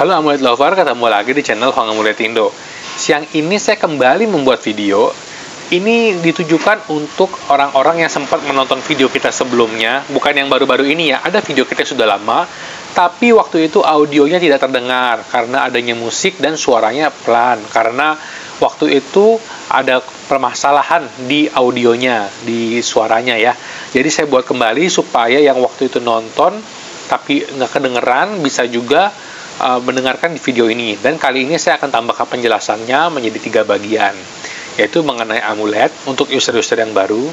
Halo Amulet Lover, ketemu lagi di channel Hong Amulet Indo. Siang ini saya kembali membuat video. Ini ditujukan untuk orang-orang yang sempat menonton video kita sebelumnya, bukan yang baru-baru ini ya. Ada video kita sudah lama, tapi waktu itu audionya tidak terdengar karena adanya musik dan suaranya pelan. Karena waktu itu ada permasalahan di audionya, di suaranya ya. Jadi saya buat kembali supaya yang waktu itu nonton tapi nggak kedengeran bisa juga mendengarkan di video ini. Dan kali ini saya akan tambahkan penjelasannya menjadi 3 bagian, yaitu mengenai amulet untuk user-user yang baru,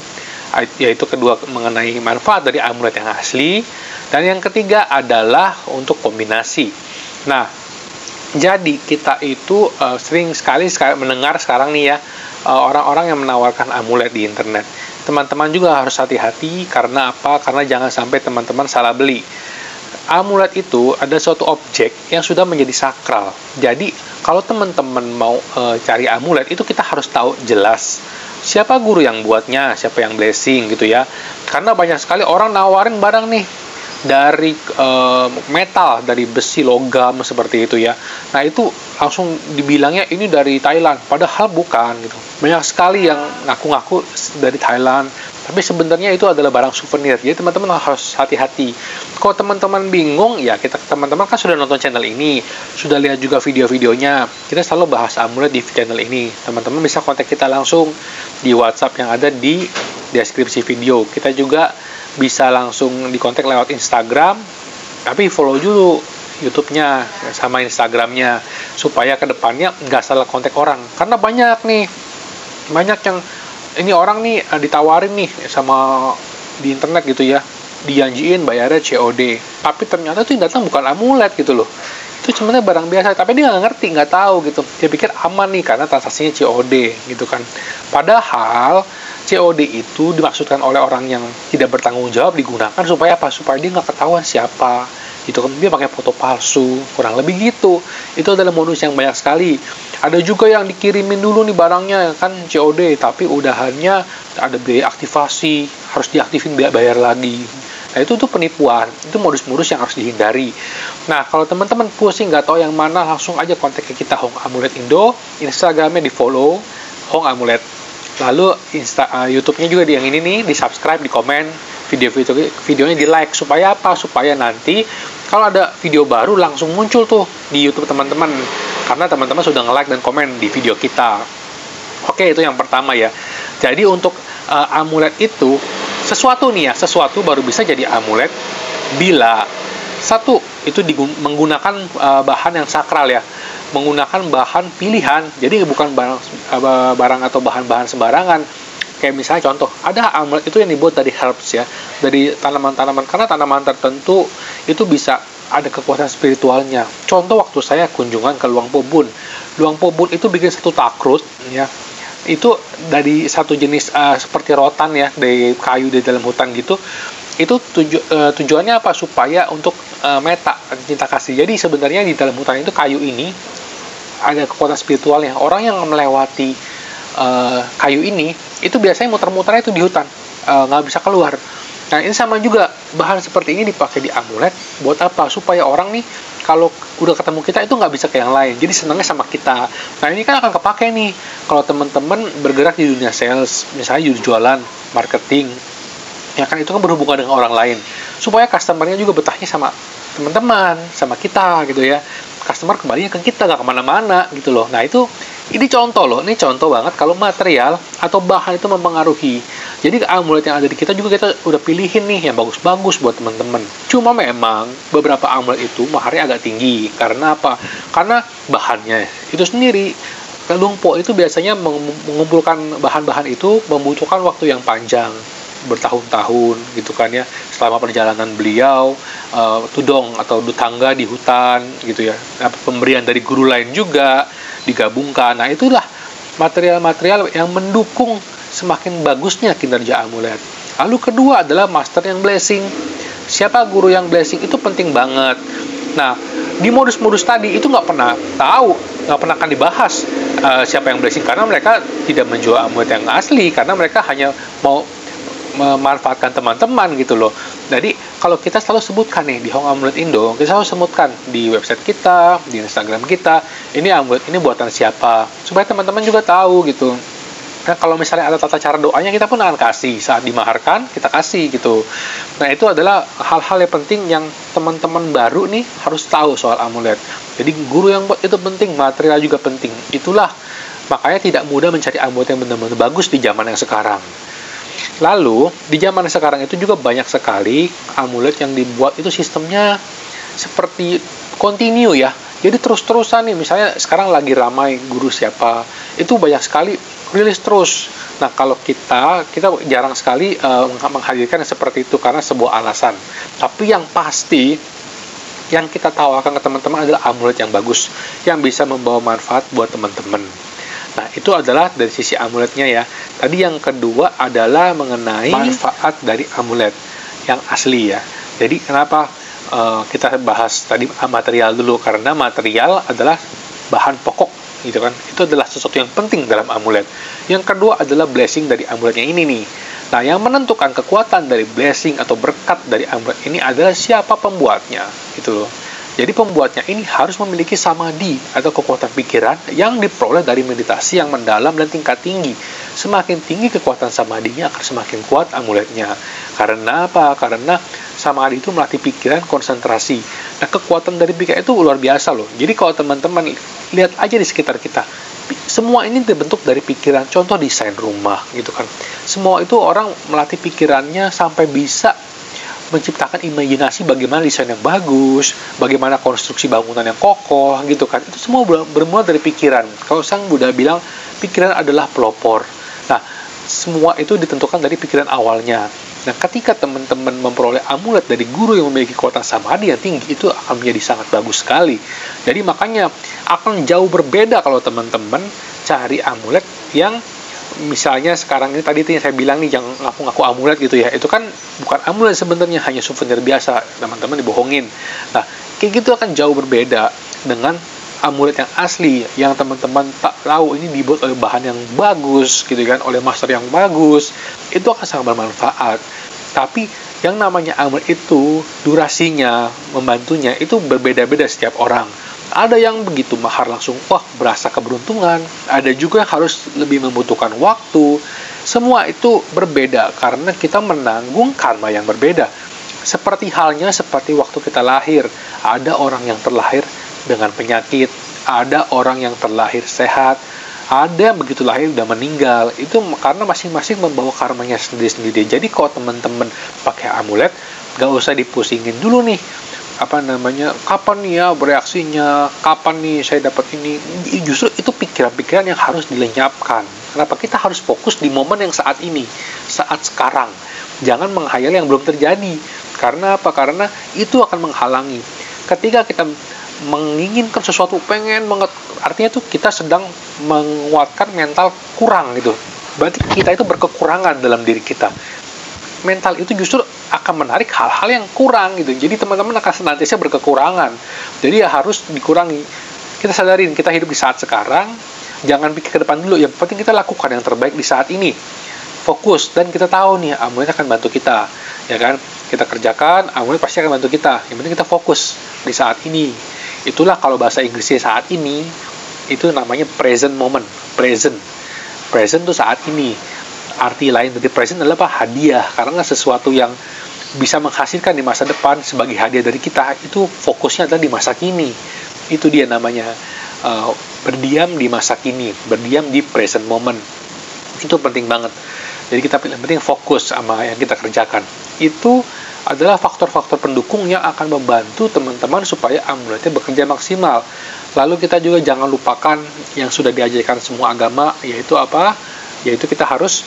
yaitu kedua mengenai manfaat dari amulet yang asli, dan yang ketiga adalah untuk kombinasi. Nah, jadi kita itu sering sekali mendengar sekarang nih ya, orang-orang yang menawarkan amulet di internet. Teman-teman juga harus hati-hati, karena apa? Karena jangan sampai teman-teman salah beli. Amulet itu ada suatu objek yang sudah menjadi sakral. Jadi kalau teman-teman mau cari amulet itu kita harus tahu jelas siapa guru yang buatnya, siapa yang blessing gitu ya. Karena banyak sekali orang nawarin barang nih dari metal, dari besi, logam seperti itu ya. Nah itu langsung dibilangnya ini dari Thailand, padahal bukan gitu. Banyak sekali yang ngaku-ngaku dari Thailand, tapi sebenarnya itu adalah barang souvenir. Jadi teman-teman harus hati-hati. Kalau teman-teman bingung, ya teman-teman kan sudah nonton channel ini, sudah lihat juga video-videonya. Kita selalu bahas amulet di channel ini. Teman-teman bisa kontak kita langsung di WhatsApp yang ada di deskripsi video. Kita juga bisa langsung dikontak lewat Instagram, tapi follow dulu YouTube-nya sama Instagram-nya supaya kedepannya nggak salah kontak orang. Karena banyak yang ini orang nih ditawarin nih sama di internet gitu ya, dijanjiin bayarnya COD, tapi ternyata tuh yang datang bukan amulet gitu loh. Itu sebenarnya barang biasa, tapi dia nggak ngerti, nggak tahu gitu. Dia pikir aman nih karena transaksinya COD gitu kan. Padahal COD itu dimaksudkan oleh orang yang tidak bertanggung jawab digunakan supaya apa? Supaya dia nggak ketahuan siapa gitu kan. Dia pakai foto palsu, kurang lebih gitu. Itu adalah modus yang banyak sekali. Ada juga yang dikirimin dulu nih barangnya kan COD, tapi udahannya ada biaya aktivasi, harus diaktifin bayar lagi. Nah itu tuh penipuan, itu modus-modus yang harus dihindari. Nah kalau teman-teman pusing nggak tahu yang mana, langsung aja kontak ke kita Hong Amulet Indo, Instagramnya di follow Hong Amulet. Lalu YouTube-nya juga yang ini nih, di subscribe, di komen, videonya di like, supaya apa? Supaya nanti kalau ada video baru langsung muncul tuh di YouTube teman-teman, karena teman-teman sudah nge-like dan komen di video kita. Oke, itu yang pertama ya. Jadi untuk amulet itu sesuatu baru bisa jadi amulet bila satu itu menggunakan bahan yang sakral ya, menggunakan bahan pilihan. Jadi bukan barang atau bahan-bahan sembarangan. Kayak misalnya contoh, ada amulet itu yang dibuat dari herbs ya, dari tanaman-tanaman, karena tanaman tertentu itu bisa ada kekuatan spiritualnya. Contoh waktu saya kunjungan ke Luang Pobun. Luang Pobun itu bikin satu takrut ya. Itu dari satu jenis seperti rotan ya, dari kayu di dalam hutan gitu. Itu tujuannya apa? Supaya untuk meta, cinta kasih. Jadi sebenarnya di dalam hutan itu kayu ini ada kekuatan spiritualnya. Orang yang melewati kayu ini itu biasanya muter-muternya itu di hutan, nggak bisa keluar. Nah ini sama juga, bahan seperti ini dipakai di amulet buat apa? Supaya orang nih kalau udah ketemu kita itu nggak bisa ke yang lain, jadi senangnya sama kita. Nah ini kan akan kepake nih kalau teman-teman bergerak di dunia sales, misalnya jualan, marketing, ya kan itu kan berhubungan dengan orang lain, supaya customernya juga betahnya sama teman-teman, sama kita gitu ya. Customer kembalinya ke kita, nggak kemana-mana gitu loh. Nah ini contoh loh, ini contoh banget kalau material atau bahan itu mempengaruhi. Jadi amulet yang ada di kita juga kita udah pilihin nih yang bagus-bagus buat teman-teman. Cuma memang beberapa amulet itu maharnya agak tinggi. Karena apa? Karena bahannya itu sendiri. Lungpo itu biasanya mengumpulkan bahan-bahan itu membutuhkan waktu yang panjang, bertahun-tahun gitu kan ya, selama perjalanan beliau tudong atau dutangga di hutan gitu ya. Nah, pemberian dari guru lain juga digabungkan. Nah itulah material-material yang mendukung semakin bagusnya kinerja amulet. Lalu kedua adalah master yang blessing. Siapa guru yang blessing itu penting banget. Nah di modus-modus tadi itu nggak pernah akan dibahas siapa yang blessing, karena mereka tidak menjual amulet yang asli, karena mereka hanya mau memanfaatkan teman-teman gitu loh. Jadi kalau kita selalu sebutkan nih di Hong Amulet Indo, kita selalu sebutkan di website kita, di Instagram kita, ini amulet ini buatan siapa, supaya teman-teman juga tahu gitu. Nah, kalau misalnya ada tata cara doanya, kita pun akan kasih. Saat dimaharkan, kita kasih gitu. Nah, itu adalah hal-hal yang penting yang teman-teman baru nih harus tahu soal amulet. Jadi, guru yang buat itu penting, material juga penting. Itulah, makanya tidak mudah mencari amulet yang benar-benar bagus di zaman yang sekarang. Lalu, di zaman yang sekarang itu juga banyak sekali amulet yang dibuat itu sistemnya seperti continue ya. Jadi terus-terusan nih, misalnya sekarang lagi ramai guru siapa, itu banyak sekali rilis terus. Nah, kalau kita jarang sekali menghadirkan yang seperti itu karena sebuah alasan. Tapi yang pasti, yang kita tawarkan ke teman-teman adalah amulet yang bagus, yang bisa membawa manfaat buat teman-teman. Nah, itu adalah dari sisi amuletnya ya. Tadi yang kedua adalah mengenai manfaat dari amulet yang asli ya. Jadi, kenapa kita bahas tadi material dulu? Karena material adalah bahan pokok gitu kan, itu adalah sesuatu yang penting dalam amulet. Yang kedua adalah blessing dari amuletnya ini nih. Nah, yang menentukan kekuatan dari blessing atau berkat dari amulet ini adalah siapa pembuatnya gitu loh. Jadi pembuatnya ini harus memiliki samadhi atau kekuatan pikiran yang diperoleh dari meditasi yang mendalam dan tingkat tinggi. Semakin tinggi kekuatan samadhinya akan semakin kuat amuletnya. Karena apa? Karena samadhi itu melatih pikiran, konsentrasi. Nah, kekuatan dari pikiran itu luar biasa loh. Jadi kalau teman-teman lihat aja di sekitar kita, semua ini terbentuk dari pikiran. Contoh desain rumah gitu kan. Semua itu orang melatih pikirannya sampai bisa menciptakan imajinasi bagaimana desain yang bagus, bagaimana konstruksi bangunan yang kokoh gitu kan. Itu semua bermula dari pikiran. Kalau Sang Buddha bilang pikiran adalah pelopor. Nah, semua itu ditentukan dari pikiran awalnya. Nah, ketika teman-teman memperoleh amulet dari guru yang memiliki kekuatan samadhi yang tinggi, itu akan menjadi sangat bagus sekali. Jadi makanya akan jauh berbeda kalau teman-teman cari amulet yang misalnya sekarang ini tadi yang saya bilang nih, yang ngaku-ngaku amulet gitu ya, itu kan bukan amulet sebenarnya, hanya souvenir biasa, teman-teman dibohongin. Nah, kayak gitu akan jauh berbeda dengan amulet yang asli, yang teman-teman tak tahu ini dibuat oleh bahan yang bagus gitu kan, oleh master yang bagus, itu akan sangat bermanfaat. Tapi yang namanya amulet itu durasinya, membantunya itu berbeda-beda setiap orang. Ada yang begitu mahar langsung, wah berasa keberuntungan. Ada juga yang harus lebih membutuhkan waktu. Semua itu berbeda karena kita menanggung karma yang berbeda. Seperti halnya seperti waktu kita lahir. Ada orang yang terlahir dengan penyakit. Ada orang yang terlahir sehat. Ada yang begitu lahir udah meninggal. Itu karena masing-masing membawa karmanya sendiri-sendiri. Jadi kalau teman-teman pakai amulet, gak usah dipusingin dulu nih. Kapan nih ya bereaksinya, kapan nih saya dapat ini. Justru itu pikiran-pikiran yang harus dilenyapkan. Kenapa? Kita harus fokus di momen yang saat ini, saat sekarang. Jangan menghayal yang belum terjadi. Karena apa? Karena itu akan menghalangi. Ketika kita menginginkan sesuatu, artinya itu kita sedang menguatkan mental kurang gitu. Berarti kita itu berkekurangan dalam diri kita. Mental itu justru akan menarik hal-hal yang kurang gitu. Jadi teman-teman akan senantiasa berkekurangan. Jadi ya harus dikurangi. Kita sadarin kita hidup di saat sekarang, jangan pikir ke depan dulu. Yang penting kita lakukan yang terbaik di saat ini. Fokus, dan kita tahu nih amulet akan bantu kita, ya kan? Kita kerjakan, amulet pasti akan bantu kita. Yang penting kita fokus di saat ini. Itulah kalau bahasa Inggrisnya saat ini, itu namanya present moment. Present itu saat ini. Arti lain dari present adalah apa? Hadiah. Karena sesuatu yang bisa menghasilkan di masa depan sebagai hadiah dari kita, itu fokusnya adalah di masa kini. Itu dia namanya berdiam di masa kini, berdiam di present moment. Itu penting banget. Jadi kita penting fokus sama yang kita kerjakan. Itu adalah faktor-faktor pendukung yang akan membantu teman-teman supaya amuletnya bekerja maksimal. Lalu kita juga jangan lupakan yang sudah diajarkan semua agama, yaitu apa? Yaitu kita harus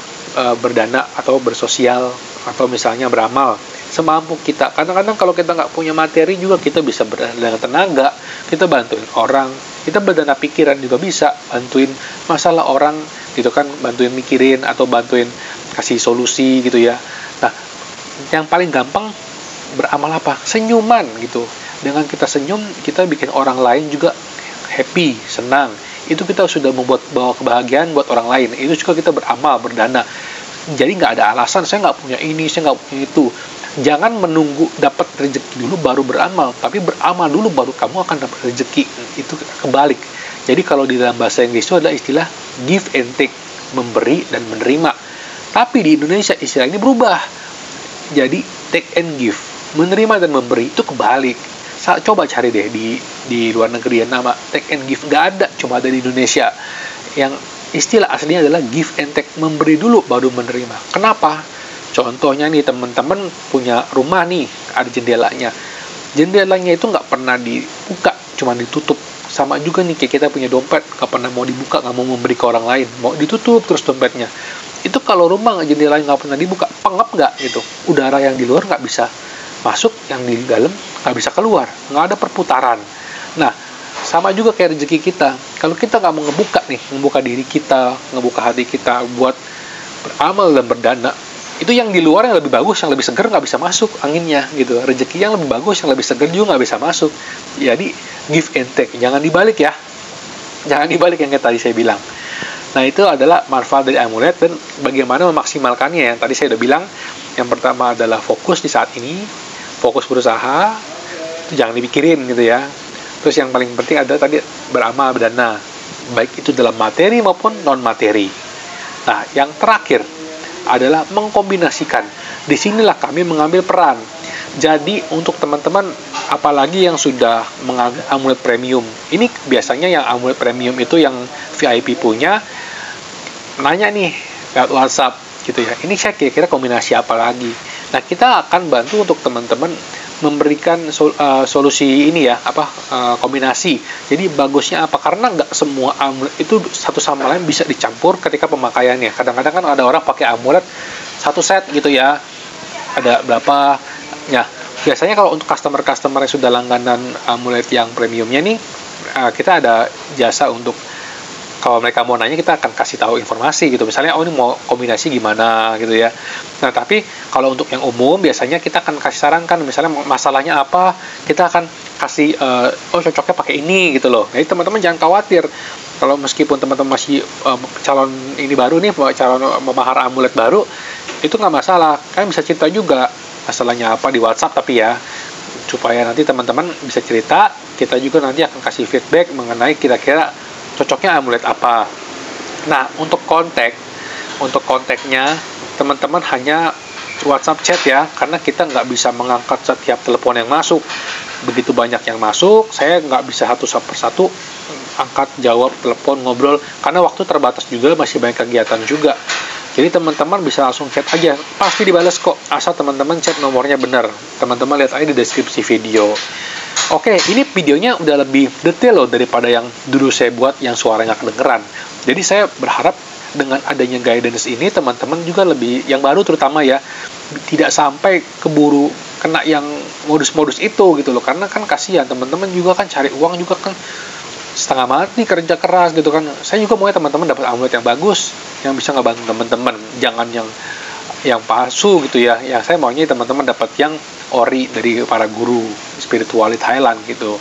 berdana atau bersosial, atau misalnya beramal semampu kita. Kadang-kadang kalau kita nggak punya materi juga, kita bisa berdana tenaga, kita bantuin orang, kita berdana pikiran juga bisa, bantuin masalah orang gitu kan, bantuin mikirin atau bantuin kasih solusi gitu ya. Nah, yang paling gampang beramal apa? Senyuman gitu. Dengan kita senyum, kita bikin orang lain juga happy, senang. Itu kita sudah bawa kebahagiaan buat orang lain. Itu juga kita beramal, berdana. Jadi nggak ada alasan, saya nggak punya ini, saya nggak punya itu. Jangan menunggu dapat rezeki dulu baru beramal, tapi beramal dulu baru kamu akan dapat rezeki. Itu kebalik. Jadi kalau di dalam bahasa Inggris itu adalah istilah give and take, memberi dan menerima. Tapi di Indonesia istilah ini berubah. Jadi take and give, menerima dan memberi itu kebalik. Coba cari deh di luar negeri yang nama take and give, nggak ada, cuma ada di Indonesia. Yang istilah aslinya adalah give and take, memberi dulu baru menerima. Kenapa? Contohnya nih, teman-teman punya rumah nih, ada jendelanya. Jendelanya itu nggak pernah dibuka, cuma ditutup. Sama juga nih, kayak kita punya dompet, nggak pernah mau dibuka, nggak mau memberi ke orang lain, mau ditutup terus dompetnya. Itu kalau rumah jendelanya nggak pernah dibuka, pengap nggak gitu. Udara yang di luar nggak bisa masuk, yang di dalam nggak bisa keluar, nggak ada perputaran. Nah, sama juga kayak rezeki kita. Kalau kita nggak mau ngebuka diri kita, ngebuka hati kita buat beramal dan berdana, itu yang di luar yang lebih bagus, yang lebih seger nggak bisa masuk anginnya gitu. Rezeki yang lebih bagus, yang lebih seger juga nggak bisa masuk. Jadi give and take, jangan dibalik ya, jangan dibalik yang kayak tadi saya bilang. Nah, itu adalah manfaat dari amulet dan bagaimana memaksimalkannya. Yang tadi saya udah bilang, yang pertama adalah fokus di saat ini, fokus berusaha, itu jangan dipikirin gitu ya. Terus yang paling penting adalah tadi beramal berdana, baik itu dalam materi maupun non materi. Nah, yang terakhir adalah mengkombinasikan. Disinilah kami mengambil peran. Jadi untuk teman-teman, apalagi yang sudah mengambil amulet premium, ini biasanya yang amulet premium itu yang VIP punya, nanya nih lewat WhatsApp gitu ya. Ini saya kira-kira kombinasi apa lagi. Nah, kita akan bantu untuk teman-teman memberikan solusi ini ya, kombinasi. Jadi bagusnya apa? Karena nggak semua amulet itu satu sama lain bisa dicampur ketika pemakaiannya. Kadang-kadang kan ada orang pakai amulet satu set gitu ya, ada berapa ya. Biasanya kalau untuk customer yang sudah langganan amulet yang premiumnya nih, kita ada jasa untuk kalau mereka mau nanya, kita akan kasih tahu informasi gitu. Misalnya, ini mau kombinasi gimana gitu ya. Nah, tapi kalau untuk yang umum, biasanya kita akan kasih sarankan, misalnya masalahnya apa, kita akan kasih, cocoknya pakai ini gitu loh. Jadi teman-teman jangan khawatir. Kalau meskipun teman-teman masih calon ini baru nih, calon memahar amulet baru, itu nggak masalah. Kalian bisa cerita juga masalahnya apa di WhatsApp, tapi ya, supaya nanti teman-teman bisa cerita, kita juga nanti akan kasih feedback mengenai kira-kira cocoknya amulet apa. Nah, untuk kontaknya teman-teman hanya WhatsApp chat ya, karena kita nggak bisa mengangkat setiap telepon yang masuk. Begitu banyak yang masuk, saya nggak bisa satu persatu angkat, jawab, telepon, ngobrol, karena waktu terbatas juga, masih banyak kegiatan juga. Jadi teman-teman bisa langsung chat aja, pasti dibalas kok, asal teman-teman chat nomornya benar. Teman-teman lihat aja di deskripsi video. Oke, ini videonya udah lebih detail loh daripada yang dulu saya buat yang suaranya kedengeran. Jadi saya berharap dengan adanya guidance ini, teman-teman juga lebih, yang baru terutama ya, tidak sampai keburu kena yang modus-modus itu gitu loh. Karena kan kasihan, teman-teman juga kan cari uang juga kan setengah mati, kerja keras gitu kan. Saya juga mau teman-teman dapat amulet yang bagus, yang bisa ngebantu teman-teman. Jangan yang palsu gitu ya. Yang saya maunya teman-teman dapat yang ori dari para guru spiritual di Thailand gitu.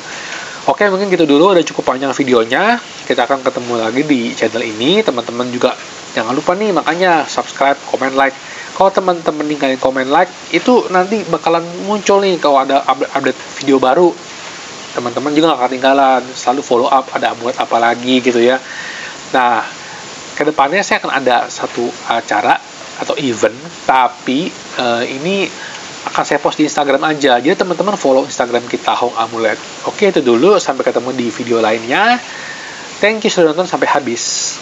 Oke, mungkin gitu dulu, udah cukup panjang videonya. Kita akan ketemu lagi di channel ini. Teman-teman juga jangan lupa nih, makanya subscribe, comment, like. Kalau teman-teman ninggalin komen like, itu nanti bakalan muncul nih kalau ada update video baru. Teman-teman juga nggak ketinggalan, selalu follow up ada amulet apa lagi gitu ya. Nah, kedepannya saya akan ada satu acara atau event, tapi ini akan saya post di Instagram aja. Jadi teman-teman follow Instagram kita, Hong Amulet. Oke, itu dulu. Sampai ketemu di video lainnya. Thank you sudah nonton sampai habis.